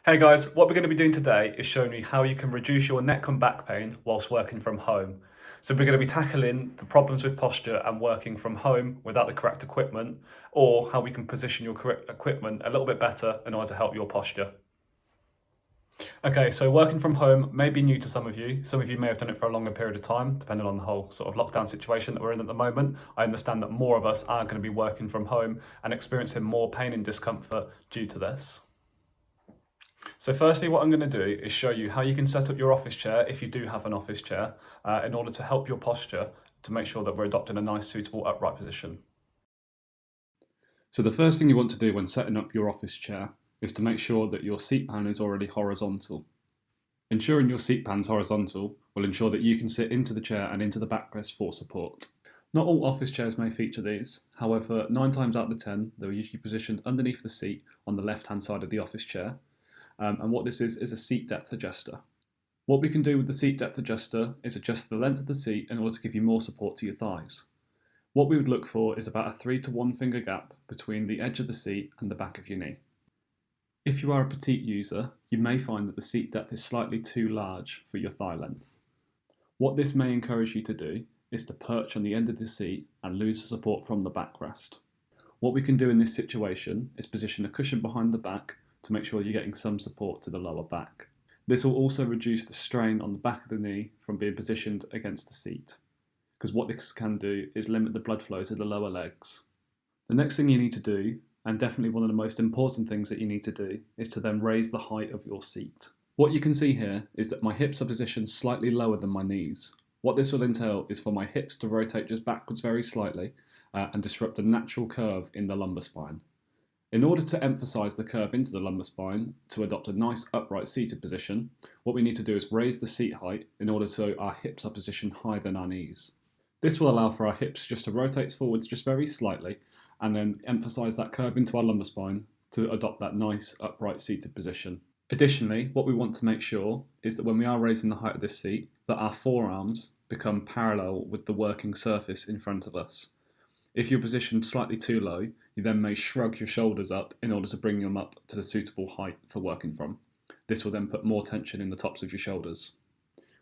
Hey guys, what we're going to be doing today is showing you how you can reduce your neck and back pain whilst working from home. So we're going to be tackling the problems with posture and working from home without the correct equipment, or how we can position your correct equipment a little bit better in order to help your posture. Okay, so working from home may be new to some of you. Some of you may have done it for a longer period of time, depending on the whole sort of lockdown situation that we're in at the moment. I understand that more of us are going to be working from home and experiencing more pain and discomfort due to this. So firstly, what I'm going to do is show you how you can set up your office chair, if you do have an office chair, in order to help your posture to make sure that we're adopting a nice, suitable upright position. So the first thing you want to do when setting up your office chair is to make sure that your seat pan is already horizontal. Ensuring your seat pan's horizontal will ensure that you can sit into the chair and into the backrest for support. Not all office chairs may feature these, however 9 times out of 10 they're usually positioned underneath the seat on the left hand side of the office chair, and what this is a seat depth adjuster. What we can do with the seat depth adjuster is adjust the length of the seat in order to give you more support to your thighs. What we would look for is about a 3 to 1 finger gap between the edge of the seat and the back of your knee. If you are a petite user, you may find that the seat depth is slightly too large for your thigh length. What this may encourage you to do is to perch on the end of the seat and lose the support from the backrest. What we can do in this situation is position a cushion behind the back to make sure you're getting some support to the lower back. This will also reduce the strain on the back of the knee from being positioned against the seat, because what this can do is limit the blood flow to the lower legs. The next thing you need to do, and definitely one of the most important things that you need to do, is to then raise the height of your seat. What you can see here is that my hips are positioned slightly lower than my knees. What this will entail is for my hips to rotate just backwards very slightly and disrupt the natural curve in the lumbar spine. In order to emphasise the curve into the lumbar spine to adopt a nice upright seated position, what we need to do is raise the seat height in order so our hips are positioned higher than our knees. This will allow for our hips just to rotate forwards just very slightly and then emphasise that curve into our lumbar spine to adopt that nice upright seated position. Additionally, what we want to make sure is that when we are raising the height of this seat, that our forearms become parallel with the working surface in front of us. If you're positioned slightly too low, you then may shrug your shoulders up in order to bring them up to the suitable height for working from. This will then put more tension in the tops of your shoulders.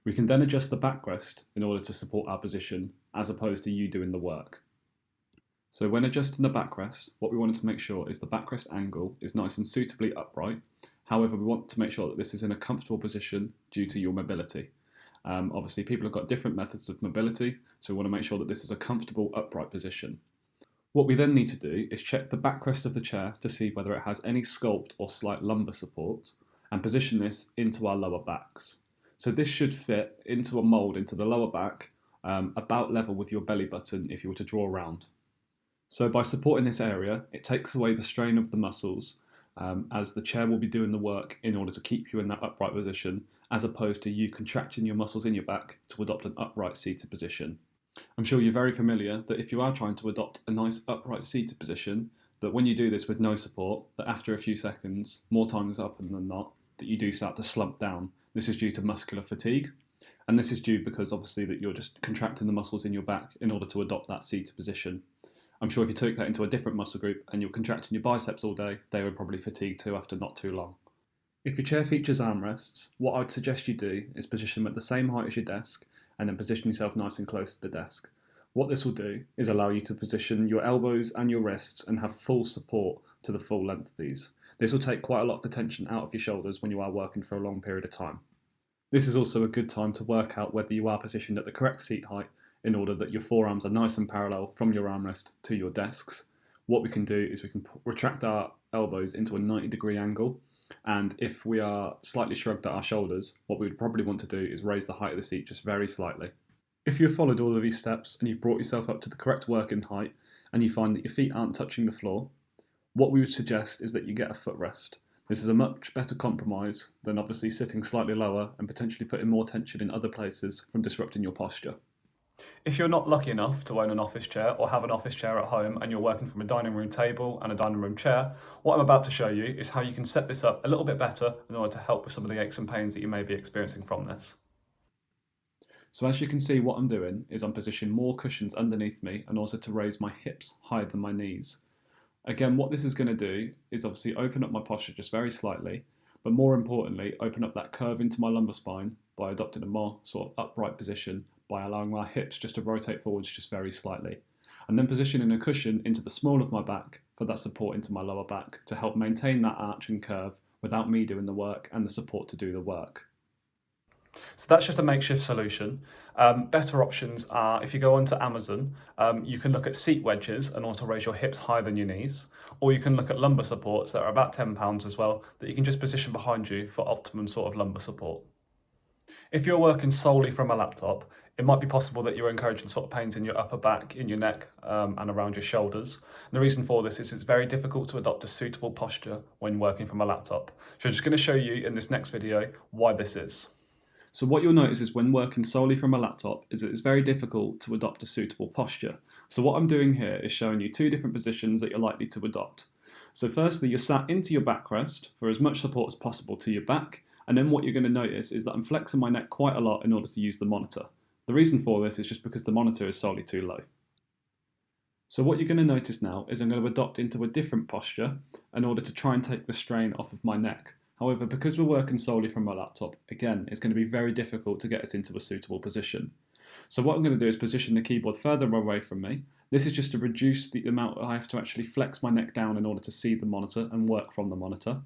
We can then adjust the backrest in order to support our position, as opposed to you doing the work. So when adjusting the backrest, what we want to make sure is the backrest angle is nice and suitably upright. However, we want to make sure that this is in a comfortable position due to your mobility. Obviously, people have got different methods of mobility, so we want to make sure that this is a comfortable upright position. What we then need to do is check the backrest of the chair to see whether it has any sculpt or slight lumbar support, and position this into our lower backs. So this should fit into a mould into the lower back, about level with your belly button if you were to draw around. So by supporting this area, it takes away the strain of the muscles, as the chair will be doing the work in order to keep you in that upright position, as opposed to you contracting your muscles in your back to adopt an upright seated position. I'm sure you're very familiar that if you are trying to adopt a nice upright seated position, that when you do this with no support, that after a few seconds, more times often than not, that you do start to slump down. This is due to muscular fatigue, and this is due because obviously that you're just contracting the muscles in your back in order to adopt that seated position. I'm sure if you took that into a different muscle group and you're contracting your biceps all day, they would probably fatigue too after not too long. If your chair features armrests, what I'd suggest you do is position them at the same height as your desk and then position yourself nice and close to the desk. What this will do is allow you to position your elbows and your wrists and have full support to the full length of these. This will take quite a lot of the tension out of your shoulders when you are working for a long period of time. This is also a good time to work out whether you are positioned at the correct seat height in order that your forearms are nice and parallel from your armrest to your desks. What we can do is we can retract our elbows into a 90-degree angle, and if we are slightly shrugged at our shoulders, what we would probably want to do is raise the height of the seat just very slightly. If you've followed all of these steps and you've brought yourself up to the correct working height and you find that your feet aren't touching the floor, what we would suggest is that you get a footrest. This is a much better compromise than obviously sitting slightly lower and potentially putting more tension in other places from disrupting your posture. If you're not lucky enough to own an office chair or have an office chair at home and you're working from a dining room table and a dining room chair, what I'm about to show you is how you can set this up a little bit better in order to help with some of the aches and pains that you may be experiencing from this. So as you can see, what I'm doing is I'm positioning more cushions underneath me and also to raise my hips higher than my knees. Again, what this is going to do is obviously open up my posture just very slightly, but more importantly, open up that curve into my lumbar spine by adopting a more sort of upright position by allowing my hips just to rotate forwards just very slightly. And then positioning a cushion into the small of my back for that support into my lower back to help maintain that arch and curve without me doing the work and the support to do the work. So that's just a makeshift solution. Better options are if you go onto Amazon, you can look at seat wedges and also raise your hips higher than your knees, or you can look at lumbar supports that are about £10 as well, that you can just position behind you for optimum sort of lumbar support. If you're working solely from a laptop, it might be possible that you're encouraging sort of pains in your upper back, in your neck, and around your shoulders. And the reason for this is it's very difficult to adopt a suitable posture when working from a laptop. So I'm just going to show you in this next video why this is. So what you'll notice is when working solely from a laptop is that it's very difficult to adopt a suitable posture. So what I'm doing here is showing you two different positions that you're likely to adopt. So firstly, you're sat into your backrest for as much support as possible to your back, and then what you're going to notice is that I'm flexing my neck quite a lot in order to use the monitor. The reason for this is just because the monitor is solely too low. So what you're going to notice now is I'm going to adopt into a different posture in order to try and take the strain off of my neck. However, because we're working solely from my laptop, again, it's going to be very difficult to get us into a suitable position. So what I'm going to do is position the keyboard further away from me. This is just to reduce the amount I have to actually flex my neck down in order to see the monitor and work from the monitor.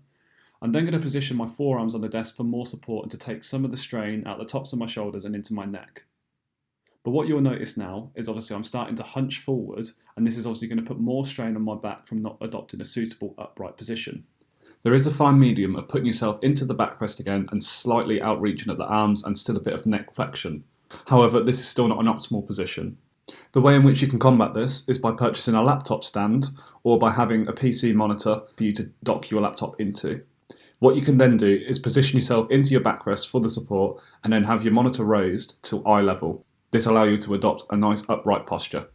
I'm then going to position my forearms on the desk for more support and to take some of the strain out the tops of my shoulders and into my neck. But what you'll notice now is obviously I'm starting to hunch forward, and this is obviously going to put more strain on my back from not adopting a suitable upright position. There is a fine medium of putting yourself into the backrest again and slightly outreaching at the arms and still a bit of neck flexion. However, this is still not an optimal position. The way in which you can combat this is by purchasing a laptop stand or by having a PC monitor for you to dock your laptop into. What you can then do is position yourself into your backrest for the support and then have your monitor raised to eye level. This allows you to adopt a nice upright posture.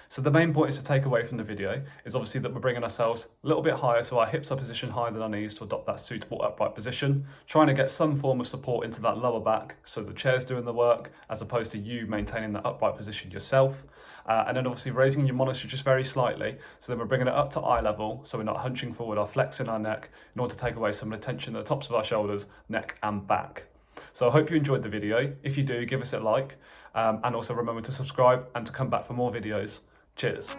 So the main points to take away from the video is obviously that we're bringing ourselves a little bit higher, so our hips are positioned higher than our knees to adopt that suitable upright position, trying to get some form of support into that lower back so the chair's doing the work as opposed to you maintaining that upright position yourself. And then obviously raising your monitor just very slightly, so then we're bringing it up to eye level, so we're not hunching forward or flexing our neck in order to take away some of the tension at the tops of our shoulders, neck and back. So I hope you enjoyed the video. If you do, give us a like, and also remember to subscribe and to come back for more videos. Cheers.